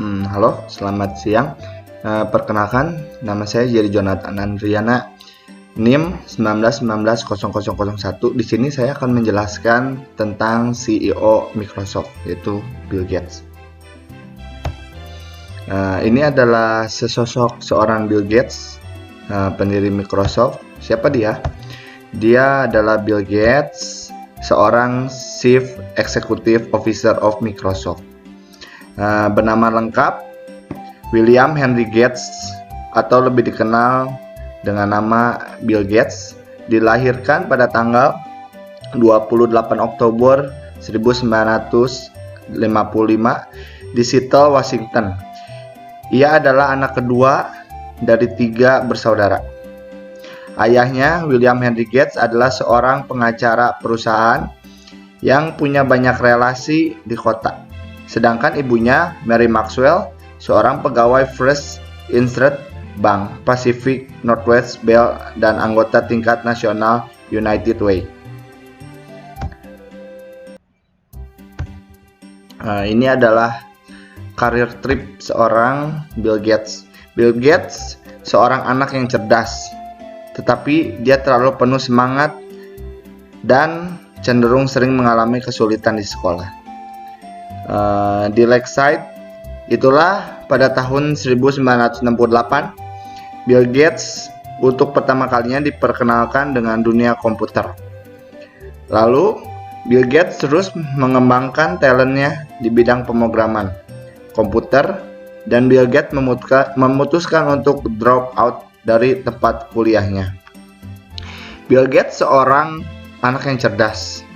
Halo, selamat siang. Perkenalkan, nama saya Jerry Jonathan Andriana, NIM 19190001. Di sini saya akan menjelaskan tentang CEO Microsoft, yaitu Bill Gates. Ini adalah sesosok seorang Bill Gates, pendiri Microsoft. Siapa dia? Dia adalah Bill Gates, seorang Chief Executive Officer of Microsoft. Bernama lengkap William Henry Gates atau lebih dikenal dengan nama Bill Gates, dilahirkan pada tanggal 28 Oktober 1955 di Seattle, Washington. Ia adalah anak kedua dari 3 bersaudara. Ayahnya, William Henry Gates, adalah seorang pengacara perusahaan yang punya banyak relasi di kota. Sedangkan ibunya, Mary Maxwell, seorang pegawai First Insurance Bank Pacific Northwest Bell dan anggota tingkat nasional United Way. Ini adalah karir trip seorang Bill Gates. Bill Gates seorang anak yang cerdas, tetapi dia terlalu penuh semangat dan cenderung sering mengalami kesulitan di sekolah. Di Lakeside, itulah pada tahun 1968 Bill Gates untuk pertama kalinya diperkenalkan dengan dunia komputer. Lalu Bill Gates terus mengembangkan talentnya di bidang pemrograman komputer, dan Bill Gates memutuskan untuk drop out dari tempat kuliahnya. Bill Gates seorang anak yang cerdas,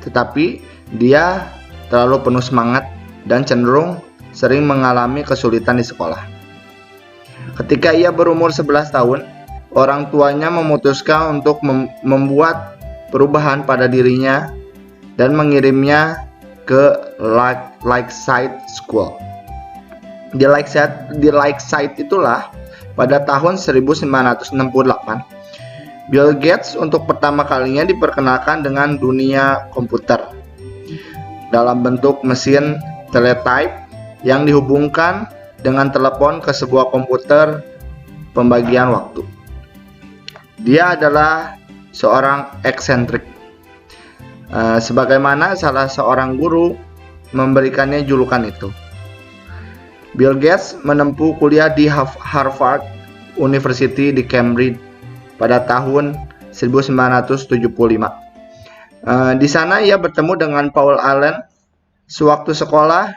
tetapi dia terlalu penuh semangat dan cenderung sering mengalami kesulitan di sekolah. Ketika ia berumur 11 tahun, orang tuanya memutuskan untuk membuat perubahan pada dirinya dan mengirimnya ke Lakeside School. Di Lakeside itulah pada tahun 1968 Bill Gates untuk pertama kalinya diperkenalkan dengan dunia komputer dalam bentuk mesin teletype yang dihubungkan dengan telepon ke sebuah komputer pembagian waktu. Dia adalah seorang eksentrik, sebagaimana salah seorang guru memberikannya julukan itu. Bill Gates menempuh kuliah di Harvard University di Cambridge pada tahun 1975. Di sana ia bertemu dengan Paul Allen sewaktu sekolah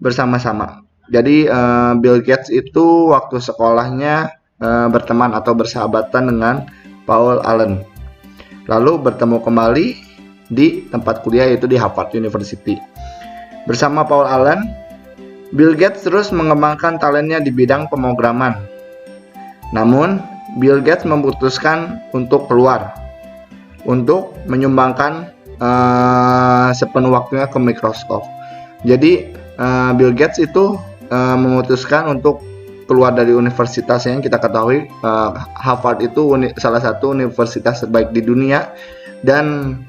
bersama-sama. Jadi Bill Gates itu waktu sekolahnya berteman atau bersahabatan dengan Paul Allen. Lalu bertemu kembali di tempat kuliah, yaitu di Harvard University. Bersama Paul Allen, Bill Gates terus mengembangkan talentnya di bidang pemrograman. Namun, Bill Gates memutuskan untuk keluar untuk menyumbangkan sepenuh waktunya ke Microsoft. Jadi Bill Gates itu memutuskan untuk keluar dari universitas yang kita ketahui Harvard itu salah satu universitas terbaik di dunia, dan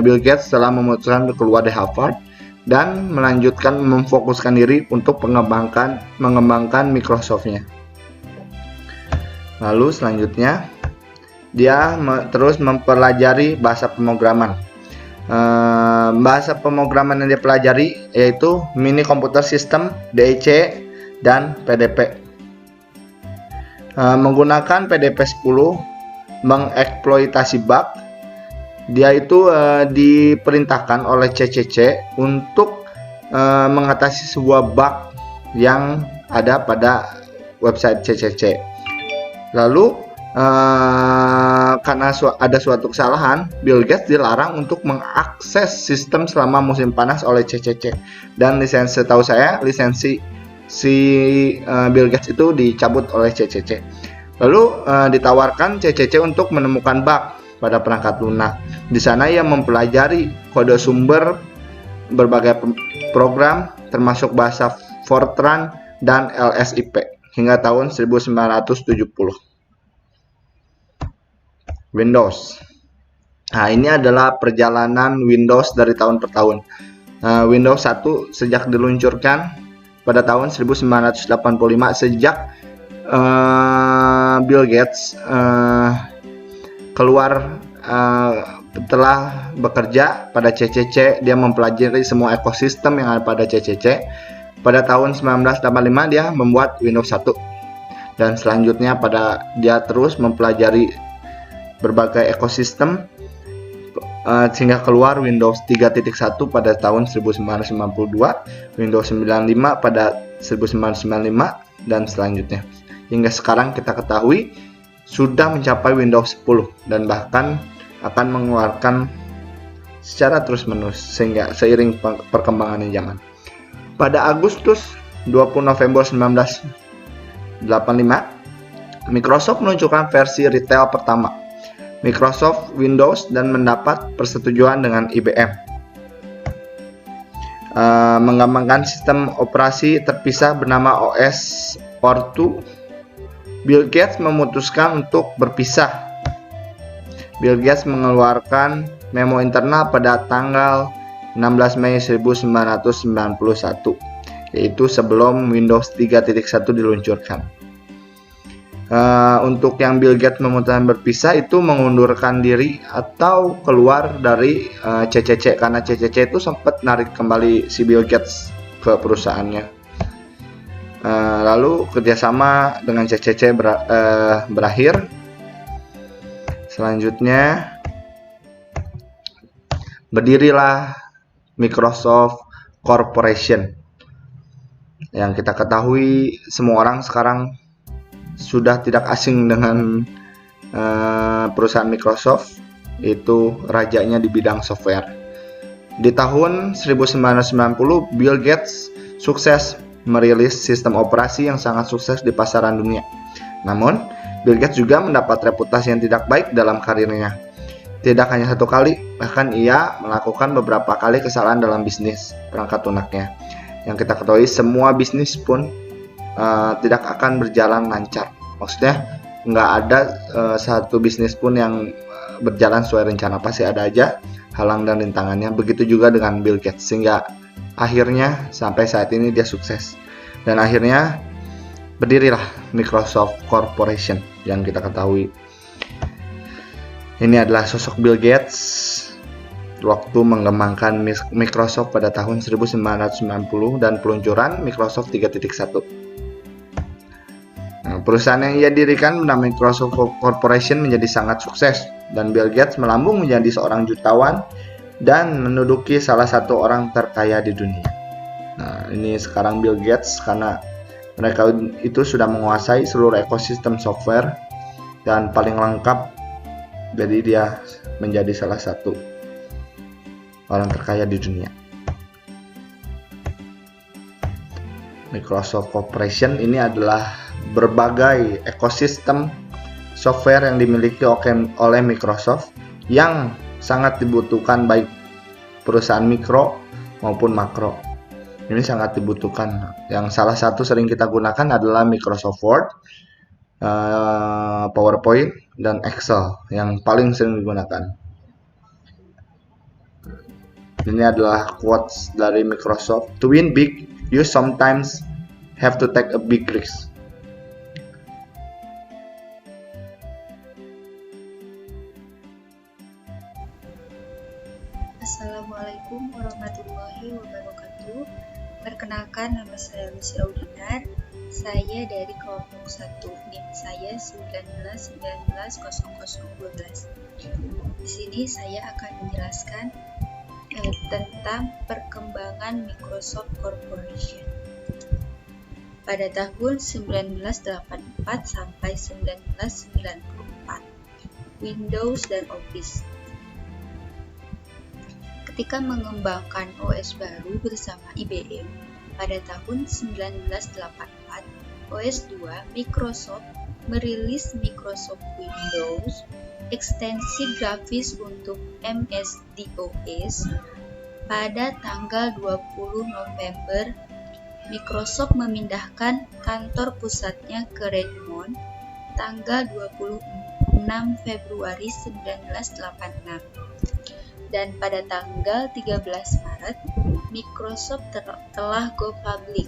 Bill Gates telah memutuskan untuk keluar dari Harvard dan melanjutkan memfokuskan diri untuk mengembangkan Microsoft-nya. Lalu selanjutnya dia terus mempelajari bahasa pemrograman. Bahasa pemrograman yang dipelajari yaitu Mini Computer System, DEC, dan PDP. Menggunakan PDP-10 mengeksploitasi bug. Dia itu diperintahkan oleh CCC untuk mengatasi sebuah bug yang ada pada website CCC. Lalu karena ada suatu kesalahan, Bill Gates dilarang untuk mengakses sistem selama musim panas oleh CCC, dan setahu saya lisensi Bill Gates itu dicabut oleh CCC. Lalu ditawarkan CCC untuk menemukan bug pada perangkat lunak. Di sana ia mempelajari kode sumber berbagai program termasuk bahasa Fortran dan LSIP hingga tahun 1970. Windows. Nah, ini adalah perjalanan Windows dari tahun per tahun. Windows 1 sejak diluncurkan pada tahun 1985 sejak Bill Gates keluar telah bekerja pada CCC. Dia mempelajari semua ekosistem yang ada pada CCC. Pada tahun 1985 dia membuat Windows 1, dan selanjutnya dia terus mempelajari berbagai ekosistem sehingga keluar Windows 3.1 pada tahun 1992, Windows 95 pada 1995, dan selanjutnya hingga sekarang kita ketahui sudah mencapai Windows 10 dan bahkan akan mengeluarkan secara terus-menerus sehingga seiring perkembangannya zaman. Pada Agustus 20 November 1985, Microsoft meluncurkan versi retail pertama Microsoft Windows dan mendapat persetujuan dengan IBM. Mengembangkan sistem operasi terpisah bernama OS/2, Bill Gates memutuskan untuk berpisah. Bill Gates mengeluarkan memo internal pada tanggal 16 Mei 1991, yaitu sebelum Windows 3.1 diluncurkan. Untuk yang Bill Gates memutuskan berpisah itu mengundurkan diri atau keluar dari CCC, karena CCC itu sempat narik kembali si Bill Gates ke perusahaannya. Lalu kerjasama dengan CCC berakhir. Selanjutnya berdirilah Microsoft Corporation. Yang kita ketahui semua orang sekarang sudah tidak asing dengan perusahaan Microsoft, itu rajanya di bidang software. Di tahun 1990, Bill Gates sukses merilis sistem operasi yang sangat sukses di pasaran dunia. Namun, Bill Gates juga mendapat reputasi yang tidak baik dalam karirnya. Tidak hanya satu kali, bahkan ia melakukan beberapa kali kesalahan dalam bisnis perangkat lunaknya. Yang kita ketahui semua bisnis pun tidak akan berjalan lancar. Maksudnya nggak ada satu bisnis pun yang berjalan sesuai rencana, pasti ada aja halang dan rintangannya. Begitu juga dengan Bill Gates, sehingga akhirnya sampai saat ini dia sukses. Dan akhirnya berdirilah Microsoft Corporation yang kita ketahui. Ini adalah sosok Bill Gates waktu mengembangkan Microsoft pada tahun 1990 dan peluncuran Microsoft 3.1. Perusahaan yang ia dirikan bernama Microsoft Corporation menjadi sangat sukses, dan Bill Gates melambung menjadi seorang jutawan dan menduduki salah satu orang terkaya di dunia. Nah, ini sekarang Bill Gates karena mereka itu sudah menguasai seluruh ekosistem software dan paling lengkap. Jadi dia menjadi salah satu orang terkaya di dunia. Microsoft Corporation ini adalah berbagai ekosistem software yang dimiliki oleh Microsoft yang sangat dibutuhkan baik perusahaan mikro maupun makro. Ini sangat dibutuhkan. Yang salah satu sering kita gunakan adalah Microsoft Word, PowerPoint, dan Excel yang paling sering digunakan. Ini adalah quotes dari Microsoft. To win big, you sometimes have to take a big risk. Assalamualaikum warahmatullahi wabarakatuh. Perkenalkan, nama saya Lucy Audinar. Saya dari kelompok 1, NIM saya 19190012. Di sini saya akan menjelaskan tentang perkembangan Microsoft Corporation. Pada tahun 1984 sampai 1994, Windows dan Office. Ketika mengembangkan OS baru bersama IBM pada tahun 1984, OS2 Microsoft merilis Microsoft Windows, ekstensi grafis untuk MS-DOS. Pada tanggal 20 November, Microsoft memindahkan kantor pusatnya ke Redmond. Tanggal 26 Februari 1986. Dan pada tanggal 13 Maret, Microsoft telah go public.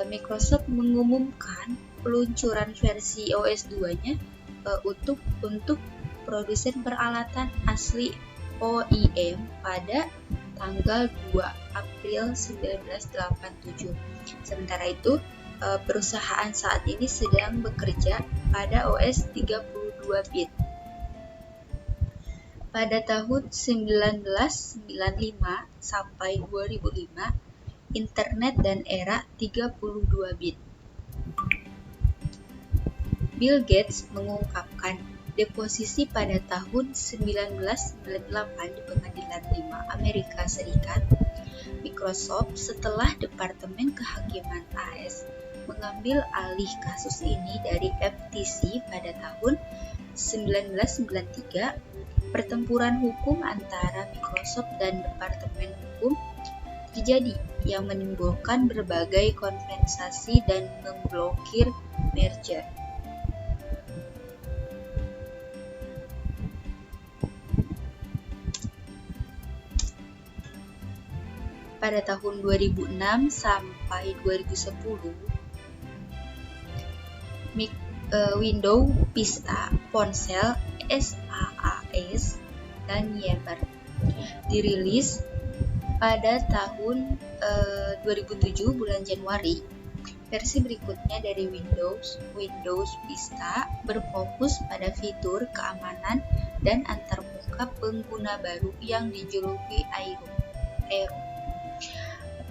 Microsoft mengumumkan peluncuran versi OS 2-nya untuk produsen peralatan asli OEM pada tanggal 2 April 1987. Sementara itu, perusahaan saat ini sedang bekerja pada OS 32 bit. Pada tahun 1995 sampai 2005, Internet dan era 32 bit. Bill Gates mengungkapkan deposisi pada tahun 1998 di Pengadilan 5 Amerika Serikat, Microsoft setelah Departemen Kehakiman AS mengambil alih kasus ini dari FTC pada tahun 1993. Pertempuran hukum antara Microsoft dan Departemen Hukum terjadi yang menimbulkan berbagai kompensasi dan memblokir merger. Pada tahun 2006 sampai 2010, Windows Vista, Ponsel, SaaS, dan Yammer dirilis pada tahun 2007 bulan Januari. Versi berikutnya dari Windows Vista, berfokus pada fitur keamanan dan antarmuka pengguna baru yang dijuluki Aero.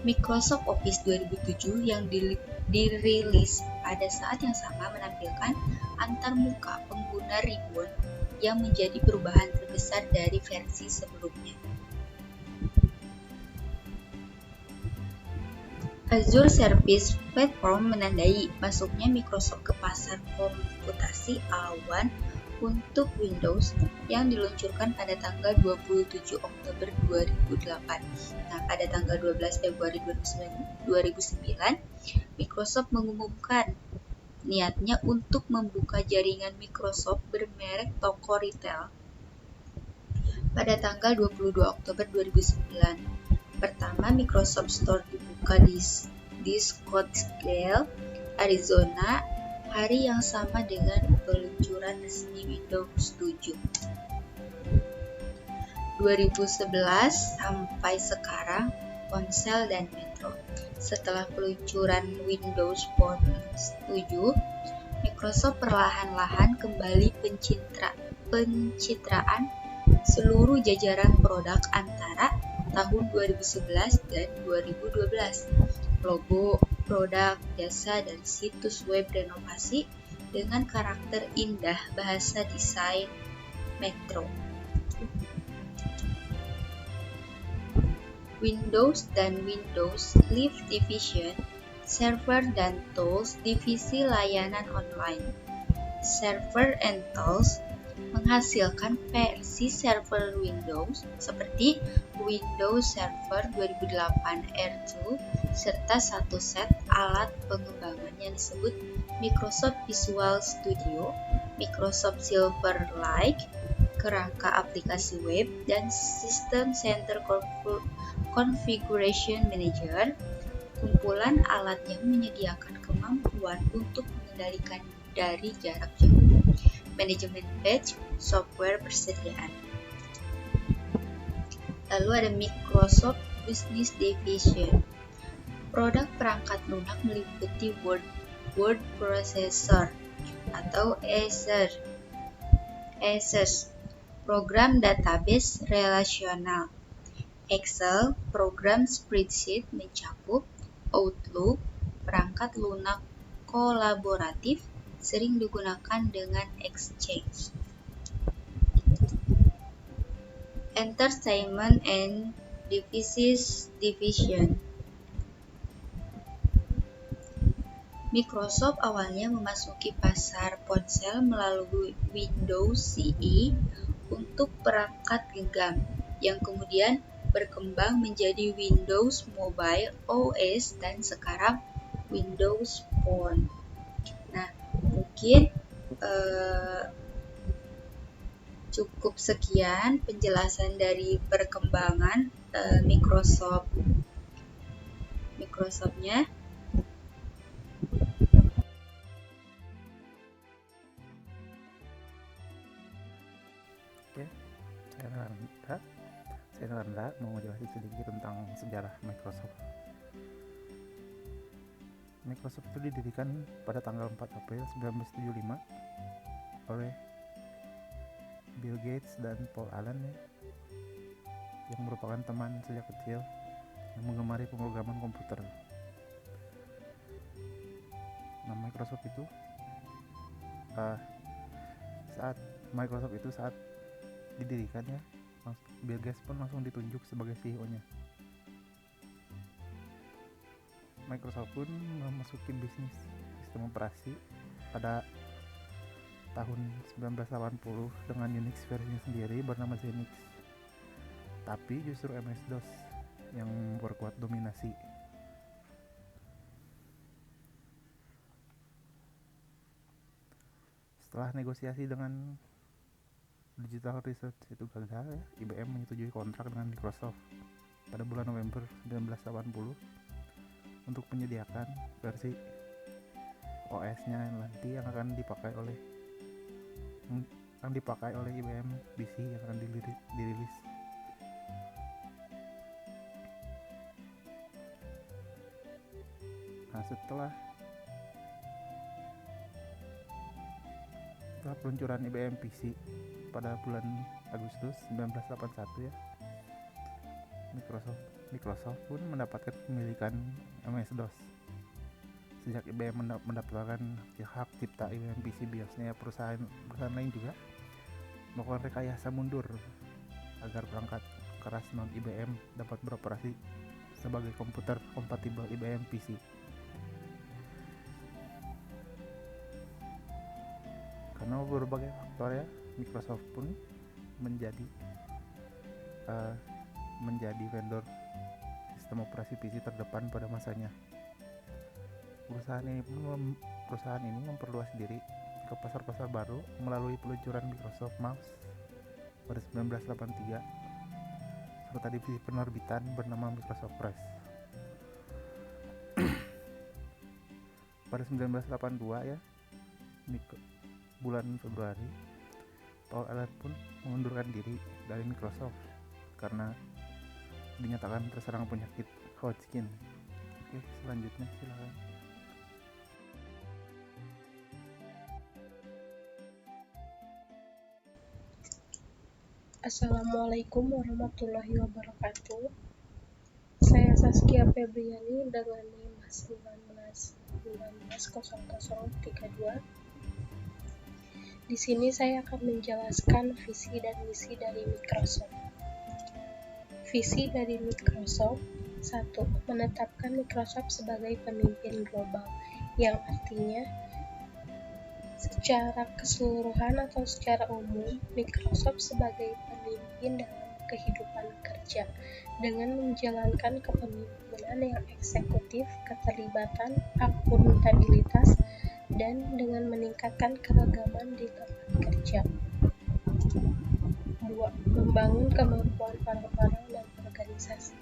Microsoft Office 2007 yang dirilis pada saat yang sama menampilkan antarmuka pengguna ribbon yang menjadi perubahan terbesar dari versi sebelumnya. Azure Service Platform menandai masuknya Microsoft ke pasar komputasi awan untuk Windows yang diluncurkan pada tanggal 27 Oktober 2008. Nah, pada tanggal 12 Februari 2009, Microsoft mengumumkan niatnya untuk membuka jaringan Microsoft bermerek toko retail pada tanggal 22 Oktober 2009. Pertama, Microsoft Store dibuka di Scottsdale, Arizona, hari yang sama dengan peluncuran resmi Windows 7. 2011 sampai sekarang, Ponsel dan Metro. Setelah peluncuran Windows Phone 7, Microsoft perlahan-lahan kembali pencitraan seluruh jajaran produk antara tahun 2011 dan 2012. Logo, produk, jasa, dan situs web renovasi dengan karakter indah bahasa desain Metro. Windows dan Windows Live Division, Server dan Tools divisi layanan online. Server and Tools menghasilkan versi server Windows seperti Windows Server 2008 R2 serta satu set alat pengembangan yang disebut Microsoft Visual Studio, Microsoft Silverlight, kerangka aplikasi web, dan System Center Configuration Manager, kumpulan alat yang menyediakan kemampuan untuk mengendalikan dari jarak jauh. Manajemen batch, software persediaan. Lalu ada Microsoft Business Division. Produk perangkat lunak meliputi Word Processor atau Access, program database relasional, Excel, program spreadsheet mencakup, Outlook, perangkat lunak kolaboratif, sering digunakan dengan Exchange. Entertainment and Devices Division. Microsoft awalnya memasuki pasar ponsel melalui Windows CE untuk perangkat genggam, yang kemudian berkembang menjadi Windows Mobile OS dan sekarang Windows Phone. Nah, mungkin cukup sekian penjelasan dari perkembangan Microsoftnya. sedikit tentang sejarah Microsoft. Microsoft itu didirikan pada tanggal 4 April 1975 oleh Bill Gates dan Paul Allen yang merupakan teman sejak kecil yang menggemari pemrograman komputer. Nah, Microsoft itu saat didirikan ya, Bill Gates pun langsung ditunjuk sebagai CEO-nya. Microsoft pun memasuki bisnis sistem operasi pada tahun 1980 dengan Unix versinya sendiri bernama Xenix. Tapi justru MS-DOS yang memperkuat dominasi. Setelah negosiasi dengan Digital Research itu gagal ya, IBM menyetujui kontrak dengan Microsoft pada bulan November 1980 untuk menyediakan versi OS-nya nanti yang akan dipakai oleh IBM PC yang akan dirilis. Nah, setelah peluncuran IBM PC pada bulan Agustus 1981 ya, Microsoft pun mendapatkan kepemilikan MS-DOS. Sejak IBM mendapatkan hak cipta IBM PC BIOS-nya, perusahaan lain juga melakukan rekayasa mundur agar perangkat keras non IBM dapat beroperasi sebagai komputer kompatibel IBM PC. Karena berbagai faktor ya, Microsoft pun menjadi vendor sistem operasi PC terdepan pada masanya. Perusahaan ini memperluas diri ke pasar-pasar baru melalui peluncuran Microsoft Mouse pada 1983 serta divisi penerbitan bernama Microsoft Press. Pada 1982 ya, bulan Februari, Paul Allen pun mengundurkan diri dari Microsoft karena dinyatakan terserang penyakit Hodgkin. Oke, selanjutnya silakan. Assalamualaikum warahmatullahi wabarakatuh. Saya Saskia Febriani dengan NIM 190032. Di sini saya akan menjelaskan visi dan misi dari Microsoft. Visi dari Microsoft: 1. Menetapkan Microsoft sebagai pemimpin global, yang artinya secara keseluruhan atau secara umum, Microsoft sebagai pemimpin dalam kehidupan kerja dengan menjalankan kepemimpinan yang eksekutif, keterlibatan, akuntabilitas, dan dengan meningkatkan keragaman di tempat kerja. 2. Membangun kemampuan orang-orang dan organisasi,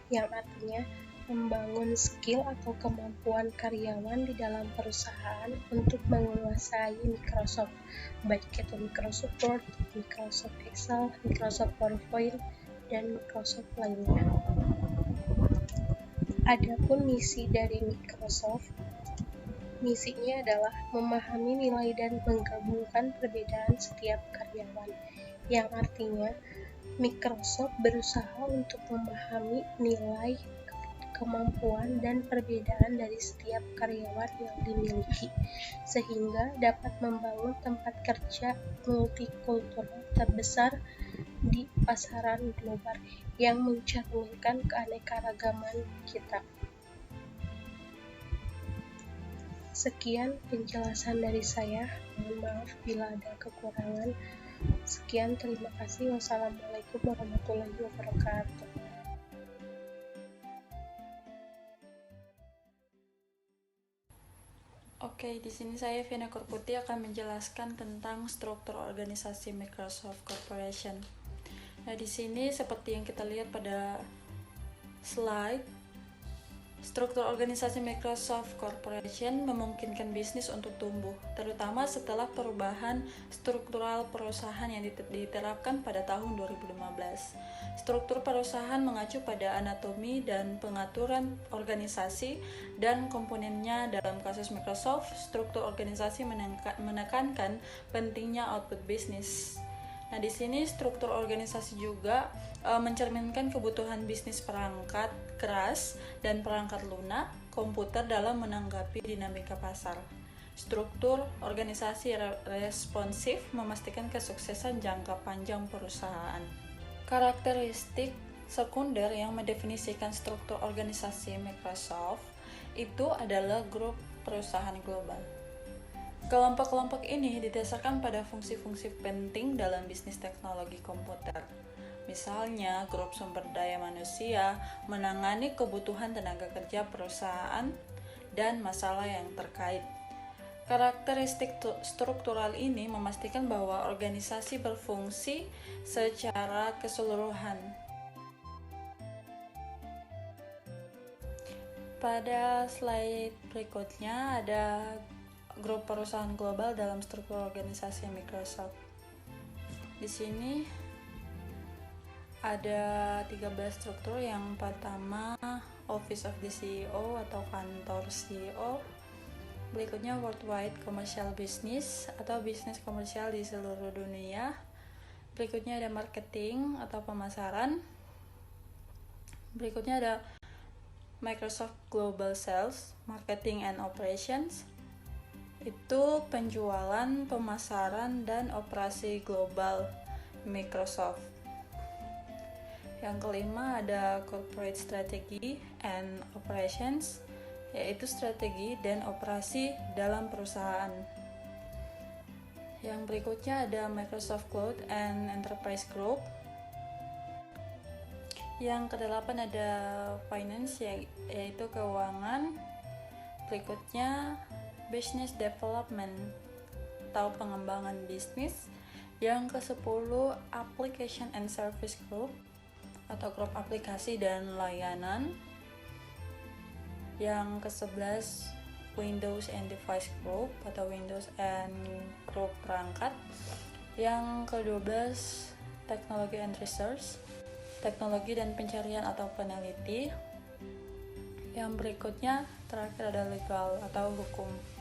yang artinya membangun skill atau kemampuan karyawan di dalam perusahaan untuk menguasai Microsoft, baik itu Microsoft Word, Microsoft Excel, Microsoft PowerPoint, dan Microsoft lainnya. Adapun misi dari Microsoft, misinya adalah memahami nilai dan menggabungkan perbedaan setiap karyawan, yang artinya Microsoft berusaha untuk memahami nilai, kemampuan, dan perbedaan dari setiap karyawan yang dimiliki, sehingga dapat membangun tempat kerja multikultural terbesar di pasaran global yang mencerminkan keanekaragaman kita. Sekian penjelasan dari saya, mohon maaf bila ada kekurangan. Sekian, terima kasih. Wassalamualaikum warahmatullahi wabarakatuh. Oke, di sini saya Vina Korputi akan menjelaskan tentang struktur organisasi Microsoft Corporation. Nah, di sini seperti yang kita lihat pada slide, Struktur organisasi Microsoft Corporation memungkinkan bisnis untuk tumbuh, terutama setelah perubahan struktural perusahaan yang diterapkan pada tahun 2015. Struktur perusahaan mengacu pada anatomi dan pengaturan organisasi dan komponennya. Dalam kasus Microsoft, struktur organisasi menekankan pentingnya output bisnis. Nah, di sini struktur organisasi juga mencerminkan kebutuhan bisnis perangkat keras dan perangkat lunak komputer dalam menanggapi dinamika pasar. Struktur organisasi responsif memastikan kesuksesan jangka panjang perusahaan. Karakteristik sekunder yang mendefinisikan struktur organisasi Microsoft itu adalah grup perusahaan global. Kelompok-kelompok ini didasarkan pada fungsi-fungsi penting dalam bisnis teknologi komputer. Misalnya, grup sumber daya manusia menangani kebutuhan tenaga kerja perusahaan dan masalah yang terkait. Karakteristik struktural ini memastikan bahwa organisasi berfungsi secara keseluruhan. Pada slide berikutnya ada grup perusahaan global dalam struktur organisasi Microsoft. Di sini ada 13 struktur. Yang pertama, Office of the CEO atau kantor CEO. Berikutnya, Worldwide Commercial Business atau bisnis komersial di seluruh dunia. Berikutnya ada Marketing atau pemasaran. Berikutnya ada Microsoft Global Sales, Marketing and Operations. Itu penjualan, pemasaran, dan operasi global Microsoft. Yang kelima ada Corporate Strategy and Operations, yaitu strategi dan operasi dalam perusahaan. Yang berikutnya ada Microsoft Cloud and Enterprise Group. Yang kedelapan ada Finance, yaitu keuangan. Berikutnya Business Development atau pengembangan bisnis. Yang ke-10 Application and Service Group atau grup aplikasi dan layanan. Yang ke-11 Windows and Device Group atau Windows and Group perangkat. Yang ke-12 Technology and Research, teknologi dan pencarian atau peneliti. Yang berikutnya terakhir ada legal atau hukum.